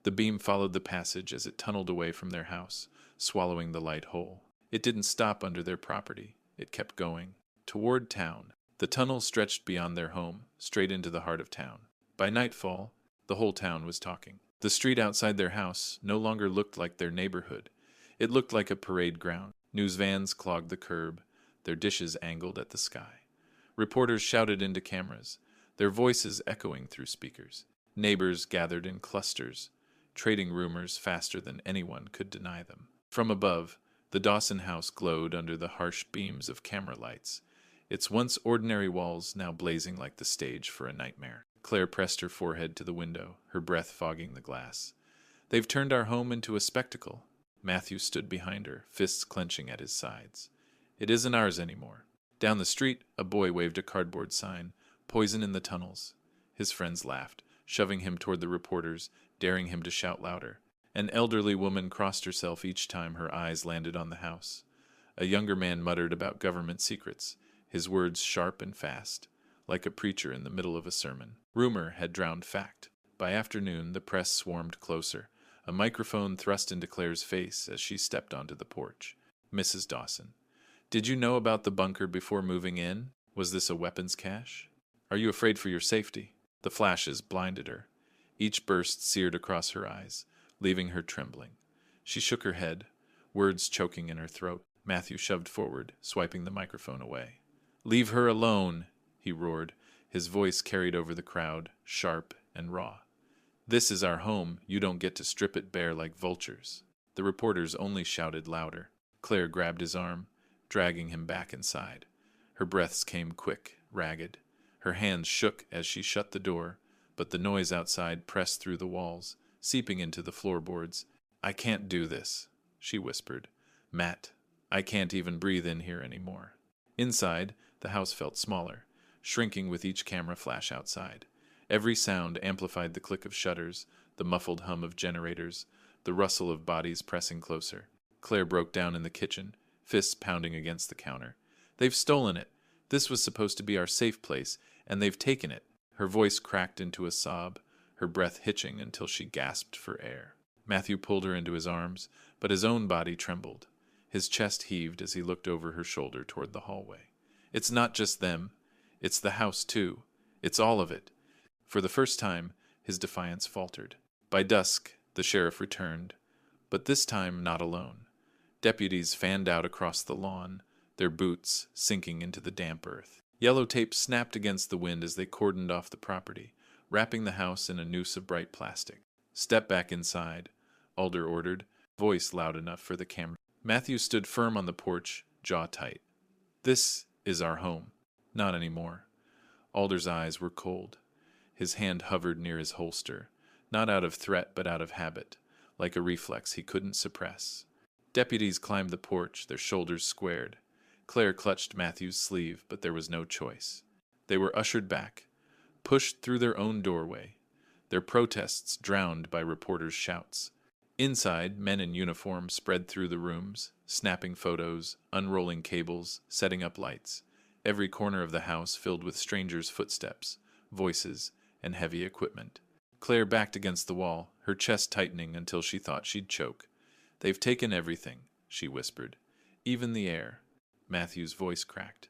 The beam followed the passage as it tunneled away from their house, swallowing the light whole. It didn't stop under their property. It kept going. Toward town. The tunnel stretched beyond their home, straight into the heart of town. By nightfall, the whole town was talking. The street outside their house no longer looked like their neighborhood. It looked like a parade ground. News vans clogged the curb, their dishes angled at the sky. Reporters shouted into cameras, their voices echoing through speakers. Neighbors gathered in clusters, trading rumors faster than anyone could deny them. From above, the Dawson house glowed under the harsh beams of camera lights, its once ordinary walls now blazing like the stage for a nightmare. Claire pressed her forehead to the window, her breath fogging the glass. "They've turned our home into a spectacle." Matthew stood behind her, fists clenching at his sides. "It isn't ours anymore." Down the street, a boy waved a cardboard sign, "Poison in the tunnels." His friends laughed, shoving him toward the reporters, daring him to shout louder. An elderly woman crossed herself each time her eyes landed on the house. A younger man muttered about government secrets, his words sharp and fast, like a preacher in the middle of a sermon. Rumor had drowned fact. By afternoon, the press swarmed closer, a microphone thrust into Claire's face as she stepped onto the porch. "Mrs. Dawson, did you know about the bunker before moving in? Was this a weapons cache? Are you afraid for your safety?" The flashes blinded her. Each burst seared across her eyes, leaving her trembling. She shook her head, words choking in her throat. Matthew shoved forward, swiping the microphone away. "Leave her alone," he roared, his voice carried over the crowd, sharp and raw. "This is our home. You don't get to strip it bare like vultures." The reporters only shouted louder. Claire grabbed his arm, dragging him back inside. Her breaths came quick, ragged. Her hands shook as she shut the door, but the noise outside pressed through the walls, seeping into the floorboards. "I can't do this," she whispered. "Matt, I can't even breathe in here anymore." Inside, the house felt smaller, shrinking with each camera flash outside. Every sound amplified the click of shutters, the muffled hum of generators, the rustle of bodies pressing closer. Claire broke down in the kitchen, fists pounding against the counter. "They've stolen it. This was supposed to be our safe place, and they've taken it." Her voice cracked into a sob, her breath hitching until she gasped for air. Matthew pulled her into his arms, but his own body trembled. His chest heaved as he looked over her shoulder toward the hallway. It's not just them. It's the house, too. It's all of it. For the first time, his defiance faltered. By dusk, the sheriff returned, but this time not alone. Deputies fanned out across the lawn, their boots sinking into the damp earth. Yellow tape snapped against the wind as they cordoned off the property, wrapping the house in a noose of bright plastic. "Step back inside," Alder ordered, voice loud enough for the camera. Matthew stood firm on the porch, jaw tight. "This is our home." "Not anymore." Alder's eyes were cold. His hand hovered near his holster, not out of threat but out of habit, like a reflex he couldn't suppress. Deputies climbed the porch, their shoulders squared. Claire clutched Matthew's sleeve, but there was no choice. They were ushered back, pushed through their own doorway, their protests drowned by reporters' shouts. Inside, men in uniform spread through the rooms, snapping photos, unrolling cables, setting up lights. Every corner of the house filled with strangers' footsteps, voices, and heavy equipment. Claire backed against the wall, her chest tightening until she thought she'd choke. "They've taken everything," she whispered. "Even the air." Matthew's voice cracked.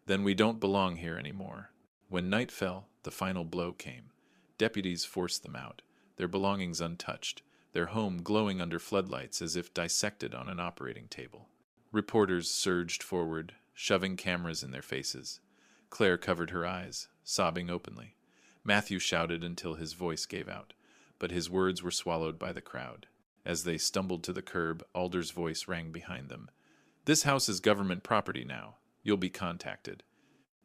"Then we don't belong here anymore." When night fell, the final blow came. Deputies forced them out, their belongings untouched, their home glowing under floodlights as if dissected on an operating table. Reporters surged forward, shoving cameras in their faces. Claire covered her eyes, sobbing openly. Matthew shouted until his voice gave out, but his words were swallowed by the crowd. As they stumbled to the curb, Alder's voice rang behind them. "This house is government property now. You'll be contacted."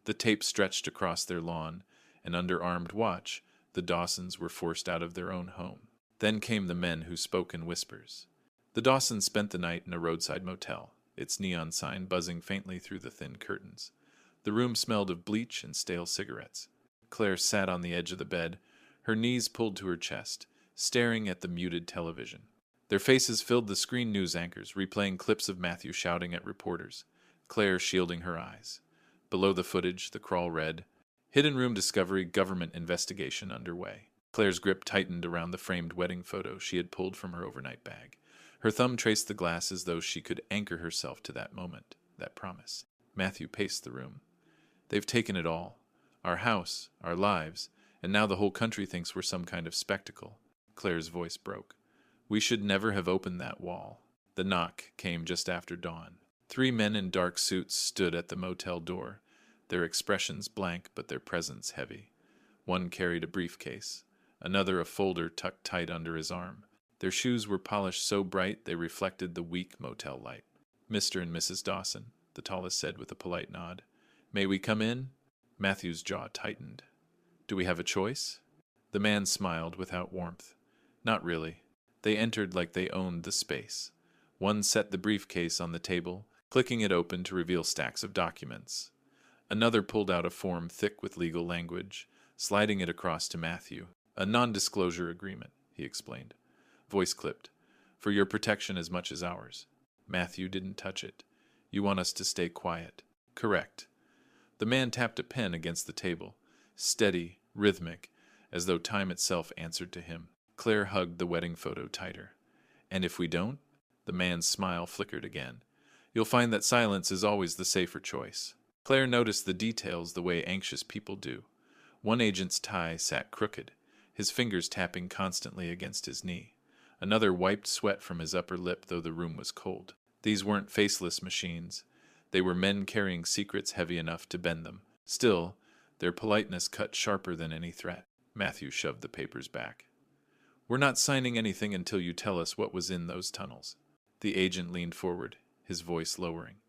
The tape stretched across their lawn, and under armed watch, the Dawsons were forced out of their own home. Then came the men who spoke in whispers. The Dawsons spent the night in a roadside motel, its neon sign buzzing faintly through the thin curtains. The room smelled of bleach and stale cigarettes. Claire sat on the edge of the bed, her knees pulled to her chest, staring at the muted television. Their faces filled the screen news anchors, replaying clips of Matthew shouting at reporters, Claire shielding her eyes. Below the footage, the crawl read, "Hidden room discovery, government investigation underway." Claire's grip tightened around the framed wedding photo she had pulled from her overnight bag. Her thumb traced the glass as though she could anchor herself to that moment, that promise. Matthew paced the room. "They've taken it all. Our house, our lives, and now the whole country thinks we're some kind of spectacle." Claire's voice broke. "We should never have opened that wall." The knock came just after dawn. 3 men in dark suits stood at the motel door, their expressions blank but their presence heavy. One carried a briefcase, another a folder tucked tight under his arm. Their shoes were polished so bright they reflected the weak motel light. "Mr. and Mrs. Dawson," the tallest said with a polite nod. "May we come in?" Matthew's jaw tightened. "Do we have a choice?" The man smiled without warmth. "Not really." They entered like they owned the space. One set the briefcase on the table, clicking it open to reveal stacks of documents. Another pulled out a form thick with legal language, sliding it across to Matthew. "A non-disclosure agreement," he explained. Voice clipped. "For your protection as much as ours." Matthew didn't touch it. "You want us to stay quiet." "Correct." The man tapped a pen against the table, steady, rhythmic, as though time itself answered to him. Claire hugged the wedding photo tighter. "And if we don't?" The man's smile flickered again. "You'll find that silence is always the safer choice." Claire noticed the details the way anxious people do. One agent's tie sat crooked, his fingers tapping constantly against his knee. Another wiped sweat from his upper lip, though the room was cold. These weren't faceless machines. They were men carrying secrets heavy enough to bend them. Still, their politeness cut sharper than any threat. Matthew shoved the papers back. "We're not signing anything until you tell us what was in those tunnels." The agent leaned forward, his voice lowering.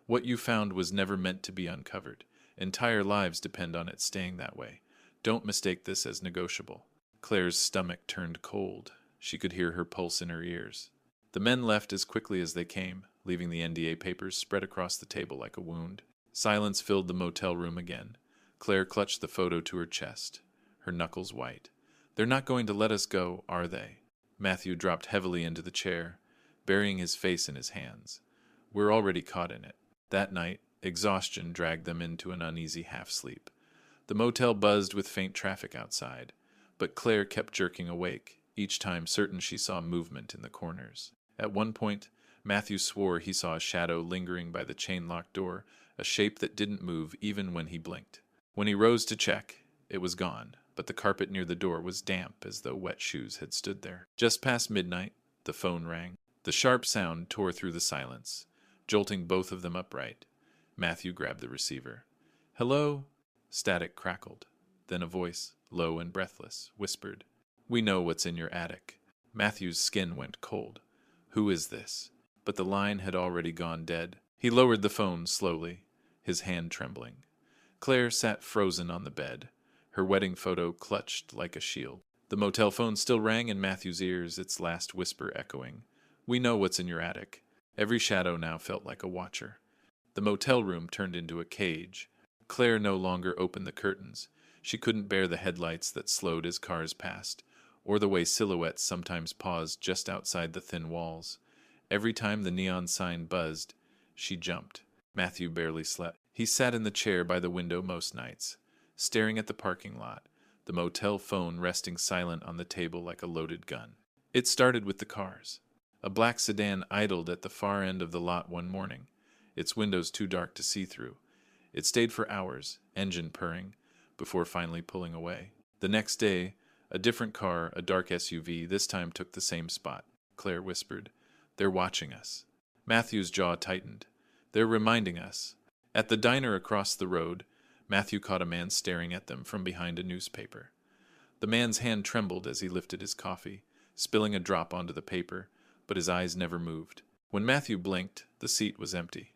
"What you found was never meant to be uncovered. Entire lives depend on it staying that way. Don't mistake this as negotiable." Claire's stomach turned cold. She could hear her pulse in her ears. The men left as quickly as they came, leaving the NDA papers spread across the table like a wound. Silence filled the motel room again. Claire clutched the photo to her chest, her knuckles white. "They're not going to let us go, are they?" Matthew dropped heavily into the chair, burying his face in his hands. "We're already caught in it." That night, exhaustion dragged them into an uneasy half-sleep. The motel buzzed with faint traffic outside, but Claire kept jerking awake, each time certain she saw movement in the corners. At one point, Matthew swore he saw a shadow lingering by the chain-locked door, a shape that didn't move even when he blinked. When he rose to check, it was gone, but the carpet near the door was damp as though wet shoes had stood there. Just past midnight, the phone rang. The sharp sound tore through the silence, jolting both of them upright. Matthew grabbed the receiver. "Hello?" Static crackled. Then a voice, low and breathless, whispered, "We know what's in your attic." Matthew's skin went cold. "Who is this?" But the line had already gone dead. He lowered the phone slowly, his hand trembling. Claire sat frozen on the bed, her wedding photo clutched like a shield. The motel phone still rang in Matthew's ears, its last whisper echoing. "We know what's in your attic." Every shadow now felt like a watcher. The motel room turned into a cage. Claire no longer opened the curtains. She couldn't bear the headlights that slowed as cars passed, or the way silhouettes sometimes paused just outside the thin walls. Every time the neon sign buzzed, she jumped. Matthew barely slept. He sat in the chair by the window most nights, staring at the parking lot, the motel phone resting silent on the table like a loaded gun. It started with the cars. A black sedan idled at the far end of the lot one morning, its windows too dark to see through. It stayed for hours, engine purring, before finally pulling away. The next day, a different car, a dark SUV, this time took the same spot. Claire whispered, "They're watching us." Matthew's jaw tightened. "They're reminding us." At the diner across the road, Matthew caught a man staring at them from behind a newspaper. The man's hand trembled as he lifted his coffee, spilling a drop onto the paper, but his eyes never moved. When Matthew blinked, the seat was empty.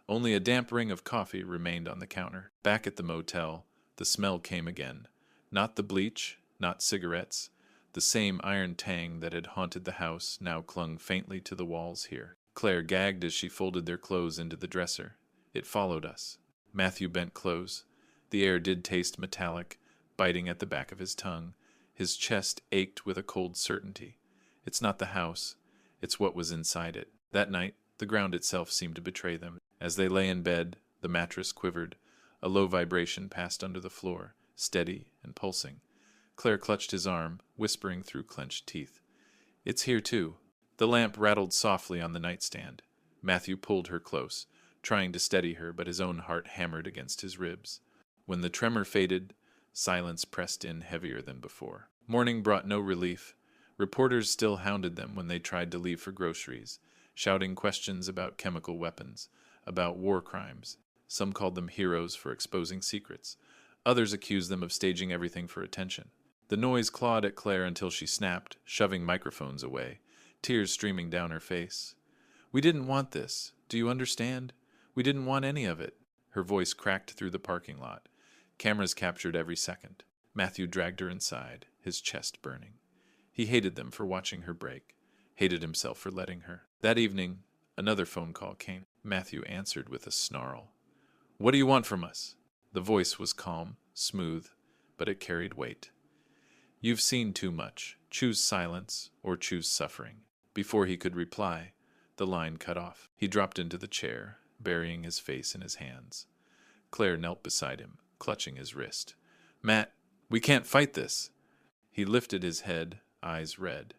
Only a damp ring of coffee remained on the counter. Back at the motel, the smell came again. Not the bleach, not cigarettes. The same iron tang that had haunted the house now clung faintly to the walls here. Claire gagged as she folded their clothes into the dresser. It followed us. Matthew bent close. The air did taste metallic, biting at the back of his tongue. His chest ached with a cold certainty. It's not the house. It's what was inside it. That night, the ground itself seemed to betray them. As they lay in bed, the mattress quivered. A low vibration passed under the floor, steady and pulsing. Claire clutched his arm, whispering through clenched teeth, "It's here too." The lamp rattled softly on the nightstand. Matthew pulled her close, trying to steady her, but his own heart hammered against his ribs. When the tremor faded, silence pressed in heavier than before. Morning brought no relief. Reporters still hounded them when they tried to leave for groceries, shouting questions about chemical weapons, about war crimes. Some called them heroes for exposing secrets. Others accused them of staging everything for attention. The noise clawed at Claire until she snapped, shoving microphones away, tears streaming down her face. "We didn't want this. Do you understand? We didn't want any of it." Her voice cracked through the parking lot. Cameras captured every second. Matthew dragged her inside, his chest burning. He hated them for watching her break, hated himself for letting her. That evening, another phone call came. Matthew answered with a snarl. "What do you want from us?" The voice was calm, smooth, but it carried weight. "You've seen too much. Choose silence or choose suffering." Before he could reply, the line cut off. He dropped into the chair, burying his face in his hands. Claire knelt beside him, clutching his wrist. "Matt, we can't fight this." He lifted his head, eyes red.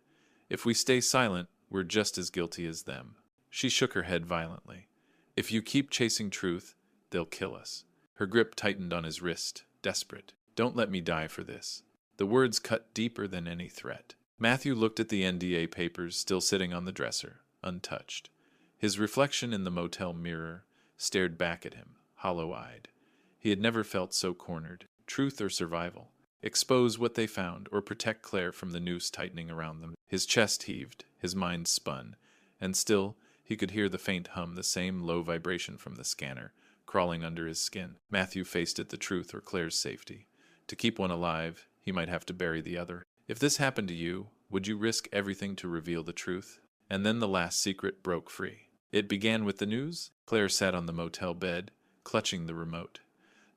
"If we stay silent, we're just as guilty as them." She shook her head violently. "If you keep chasing truth, they'll kill us." Her grip tightened on his wrist, desperate. "Don't let me die for this." The words cut deeper than any threat. Matthew looked at the NDA papers still sitting on the dresser, untouched. His reflection in the motel mirror stared back at him, hollow-eyed. He had never felt so cornered. Truth or survival? Expose what they found, or protect Claire from the noose tightening around them? His chest heaved, his mind spun, and still he could hear the faint hum, the same low vibration from the scanner, crawling under his skin. Matthew faced it, the truth or Claire's safety. To keep one alive, he might have to bury the other. If this happened to you, would you risk everything to reveal the truth? And then the last secret broke free. It began with the news. Claire sat on the motel bed, clutching the remote.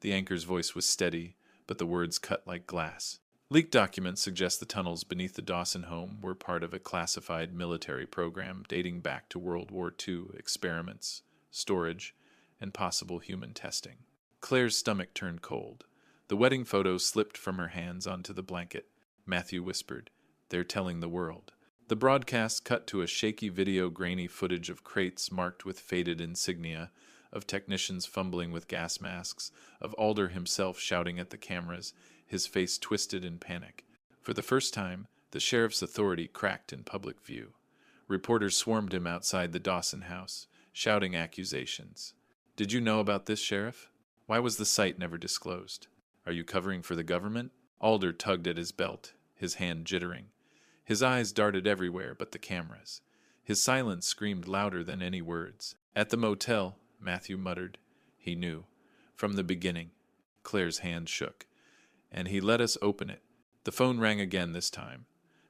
The anchor's voice was steady, but the words cut like glass. Leaked documents suggest the tunnels beneath the Dawson home were part of a classified military program dating back to World War II experiments, storage, and possible human testing. Claire's stomach turned cold. The wedding photo slipped from her hands onto the blanket. Matthew whispered, "They're telling the world." The broadcast cut to a shaky video, grainy footage of crates marked with faded insignia, of technicians fumbling with gas masks, of Alder himself shouting at the cameras, his face twisted in panic. For the first time, the sheriff's authority cracked in public view. Reporters swarmed him outside the Dawson house, shouting accusations. "Did you know about this, Sheriff? Why was the site never disclosed? Are you covering for the government?" Alder tugged at his belt, his hand jittering. His eyes darted everywhere but the cameras. His silence screamed louder than any words. "At the motel," Matthew muttered. He knew. From the beginning. Claire's hand shook. "And he let us open it." The phone rang again this time.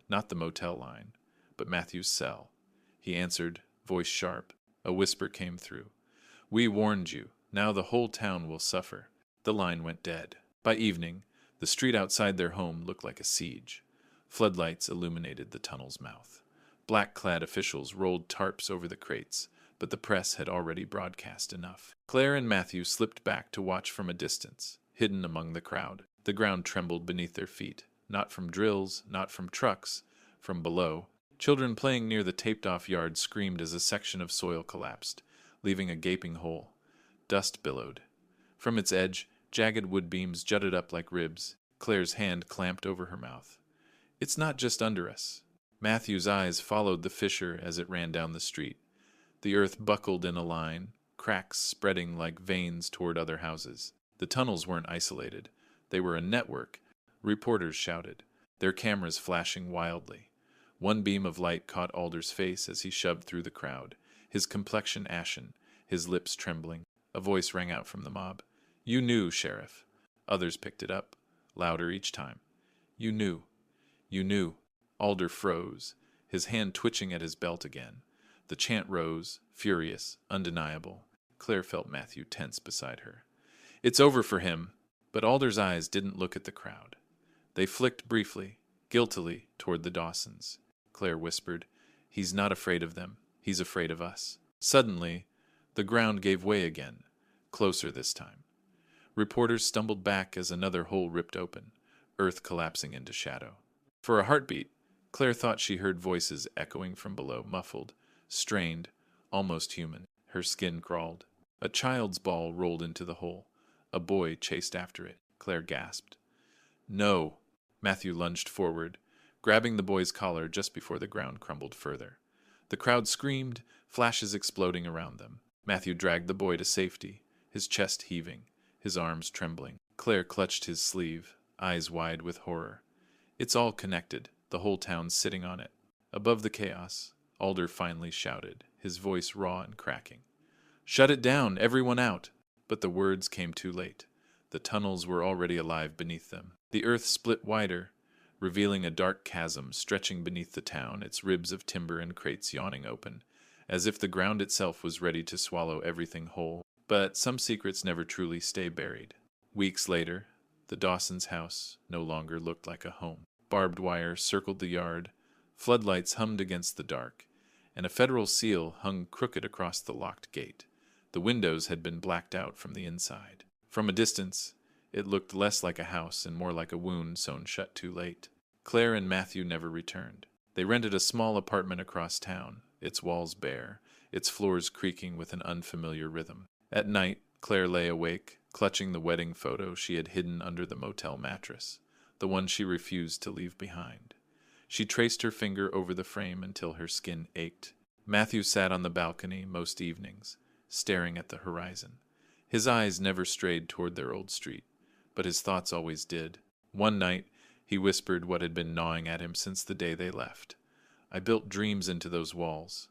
Not the motel line, but Matthew's cell. He answered, voice sharp. A whisper came through. "We warned you. Now the whole town will suffer." The line went dead. By evening, the street outside their home looked like a siege. Floodlights illuminated the tunnel's mouth. Black-clad officials rolled tarps over the crates, but the press had already broadcast enough. Claire and Matthew slipped back to watch from a distance, hidden among the crowd. The ground trembled beneath their feet, not from drills, not from trucks, from below. Children playing near the taped-off yard screamed as a section of soil collapsed, leaving a gaping hole. Dust billowed. From its edge, jagged wood beams jutted up like ribs. Claire's hand clamped over her mouth. "It's not just under us." Matthew's eyes followed the fissure as it ran down the street. The earth buckled in a line, cracks spreading like veins toward other houses. The tunnels weren't isolated. They were a network. Reporters shouted, their cameras flashing wildly. One beam of light caught Alder's face as he shoved through the crowd, his complexion ashen, his lips trembling. A voice rang out from the mob. "You knew, Sheriff." Others picked it up, louder each time. "You knew. You knew." Alder froze, his hand twitching at his belt again. The chant rose, furious, undeniable. Claire felt Matthew tense beside her. "It's over for him." But Alder's eyes didn't look at the crowd. They flicked briefly, guiltily, toward the Dawsons. Claire whispered, "He's not afraid of them. He's afraid of us." Suddenly, the ground gave way again, closer this time. Reporters stumbled back as another hole ripped open, earth collapsing into shadow. For a heartbeat, Claire thought she heard voices echoing from below, muffled, strained, almost human. Her skin crawled. A child's ball rolled into the hole. A boy chased after it. Claire gasped. "No!" Matthew lunged forward, grabbing the boy's collar just before the ground crumbled further. The crowd screamed, flashes exploding around them. Matthew dragged the boy to safety, his chest heaving, his arms trembling. Claire clutched his sleeve, eyes wide with horror. "It's all connected, the whole town's sitting on it." Above the chaos, Alder finally shouted, his voice raw and cracking. "Shut it down, everyone out!" But the words came too late. The tunnels were already alive beneath them. The earth split wider, revealing a dark chasm stretching beneath the town, its ribs of timber and crates yawning open, as if the ground itself was ready to swallow everything whole. But some secrets never truly stay buried. Weeks later, the Dawsons' house no longer looked like a home. Barbed wire circled the yard, floodlights hummed against the dark, and a federal seal hung crooked across the locked gate. The windows had been blacked out from the inside. From a distance, it looked less like a house and more like a wound sewn shut too late. Claire and Matthew never returned. They rented a small apartment across town, its walls bare, its floors creaking with an unfamiliar rhythm. At night, Claire lay awake, clutching the wedding photo she had hidden under the motel mattress, the one she refused to leave behind. She traced her finger over the frame until her skin ached. Matthew sat on the balcony most evenings, staring at the horizon. His eyes never strayed toward their old street, but his thoughts always did. One night, he whispered what had been gnawing at him since the day they left. "I built dreams into those walls.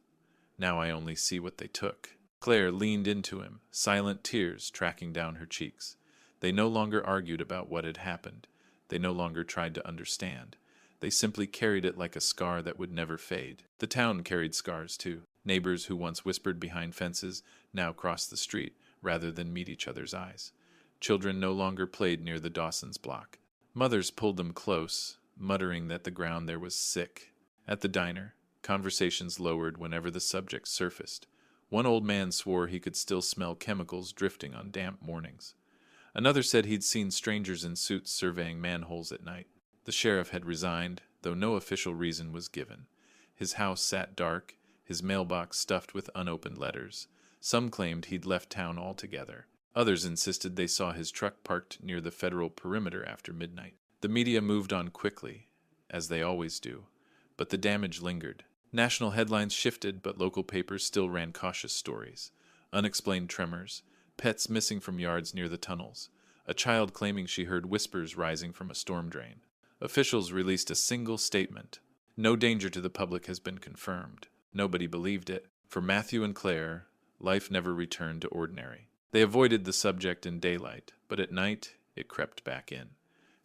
Now I only see what they took." Claire leaned into him, silent tears tracking down her cheeks. They no longer argued about what had happened. They no longer tried to understand. They simply carried it like a scar that would never fade. The town carried scars, too. Neighbors who once whispered behind fences now crossed the street, rather than meet each other's eyes. Children no longer played near the Dawsons' block. Mothers pulled them close, muttering that the ground there was sick. At the diner, conversations lowered whenever the subject surfaced. One old man swore he could still smell chemicals drifting on damp mornings. Another said he'd seen strangers in suits surveying manholes at night. The sheriff had resigned, though no official reason was given. His house sat dark, his mailbox stuffed with unopened letters. Some claimed he'd left town altogether. Others insisted they saw his truck parked near the federal perimeter after midnight. The media moved on quickly, as they always do, but the damage lingered. National headlines shifted, but local papers still ran cautious stories. Unexplained tremors, pets missing from yards near the tunnels, a child claiming she heard whispers rising from a storm drain. Officials released a single statement. No danger to the public has been confirmed. Nobody believed it. For Matthew and Claire, life never returned to ordinary. They avoided the subject in daylight, but at night it crept back in.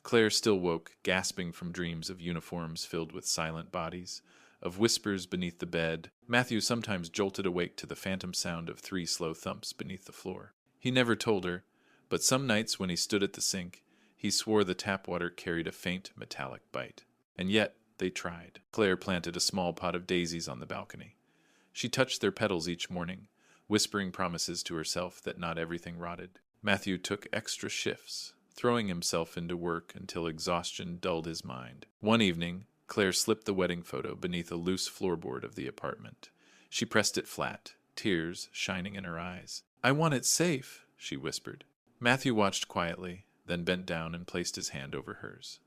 Claire still woke, gasping from dreams of uniforms filled with silent bodies, of whispers beneath the bed. Matthew sometimes jolted awake to the phantom sound of 3 slow thumps beneath the floor. He never told her, but some nights when he stood at the sink, he swore the tap water carried a faint metallic bite. And yet they tried. Claire planted a small pot of daisies on the balcony. She touched their petals each morning, whispering promises to herself that not everything rotted. Matthew took extra shifts, throwing himself into work until exhaustion dulled his mind. One evening, Claire slipped the wedding photo beneath a loose floorboard of the apartment. She pressed it flat, tears shining in her eyes. "I want it safe," she whispered. Matthew watched quietly, then bent down and placed his hand over hers.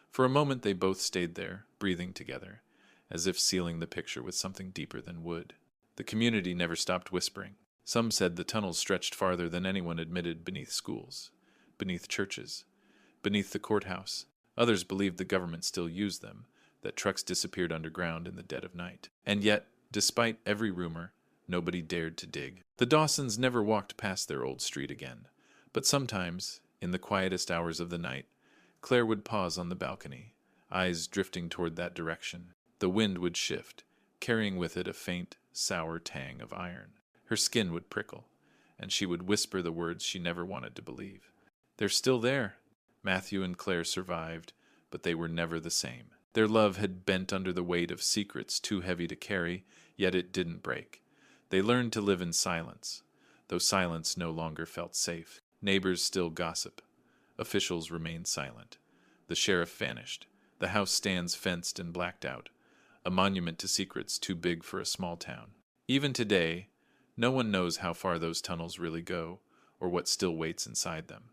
For a moment they both stayed there, breathing together, as if sealing the picture with something deeper than wood. The community never stopped whispering. Some said the tunnels stretched farther than anyone admitted beneath schools, beneath churches, beneath the courthouse. Others believed the government still used them, that trucks disappeared underground in the dead of night. And yet, despite every rumor, nobody dared to dig. The Dawsons never walked past their old street again, but sometimes, in the quietest hours of the night, Claire would pause on the balcony, eyes drifting toward that direction. The wind would shift, carrying with it a faint, sour tang of iron. Her skin would prickle, and she would whisper the words she never wanted to believe. "They're still there." Matthew and Claire survived, but they were never the same. Their love had bent under the weight of secrets too heavy to carry, yet it didn't break. They learned to live in silence, though silence no longer felt safe. Neighbors still gossip. Officials remain silent. The sheriff vanished. The house stands fenced and blacked out, a monument to secrets too big for a small town. Even today, no one knows how far those tunnels really go, or what still waits inside them.